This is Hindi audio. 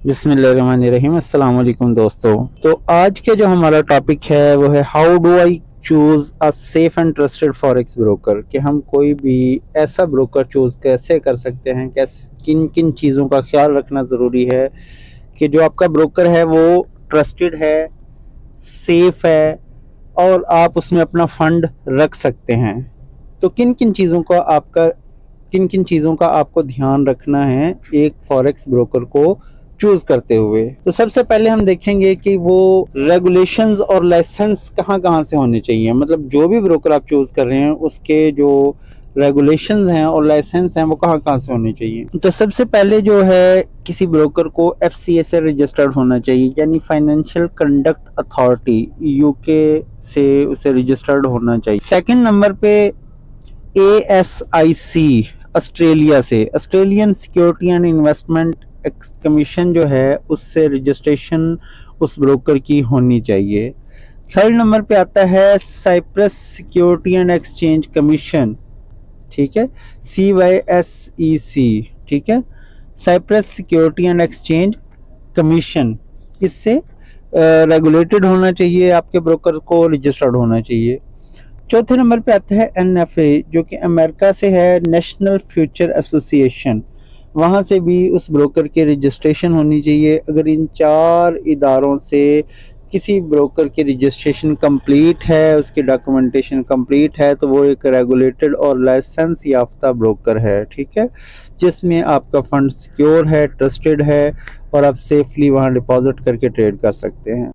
बिस्मिल्लाहिर्रहमानिर्रहीम। अस्सलाम वालेकुम दोस्तों। तो आज के जो हमारा टॉपिक है वो है how do I choose a safe and trusted forex broker, कि हम कोई भी ऐसा ब्रोकर चूज़ कैसे कर सकते हैं, कैसे किन किन चीज़ों का ख्याल रखना ज़रूरी है कि जो आपका ब्रोकर है वो ट्रस्टेड है, सेफ है और आप उसमें अपना फंड रख सकते हैं। तो किन किन चीज़ों का आपको ध्यान रखना है एक फॉरेक्स ब्रोकर को चूज करते हुए। तो सबसे पहले हम देखेंगे कि वो रेगुलेशंस और लाइसेंस कहाँ कहाँ से होने चाहिए, मतलब जो भी ब्रोकर आप चूज कर रहे हैं उसके जो रेगुलेशंस हैं और लाइसेंस हैं वो कहाँ कहाँ से होने चाहिए। तो सबसे पहले जो है किसी ब्रोकर को एफसीए से रजिस्टर्ड होना चाहिए, यानी फाइनेंशियल कंडक्ट अथॉरिटी, यूके से उसे रजिस्टर्ड होना चाहिए। सेकंड नंबर पे ASIC, ऑस्ट्रेलिया से, Australian security and investment commission जो है उससे रजिस्ट्रेशन उस ब्रोकर की होनी चाहिए। थर्ड नंबर पे आता है Cyprus security and exchange commission, ठीक है, CYSEC, ठीक है, Cyprus security and exchange commission, इससे रेगुलेटेड होना चाहिए, आपके ब्रोकर को रजिस्टर्ड होना चाहिए। चौथे नंबर पे आता है NFA, जो कि अमेरिका से है, नेशनल फ्यूचर एसोसिएशन, वहाँ से भी उस ब्रोकर की रजिस्ट्रेशन होनी चाहिए। अगर इन चार इदारों से किसी ब्रोकर की रजिस्ट्रेशन कंप्लीट है, उसकी डॉक्यूमेंटेशन कंप्लीट है, तो वो एक रेगुलेटेड और लाइसेंस याफ्ता ब्रोकर है, ठीक है, जिसमें आपका फंड सिक्योर है, ट्रस्टेड है और आप सेफली वहाँ डिपॉजिट करके ट्रेड कर सकते हैं।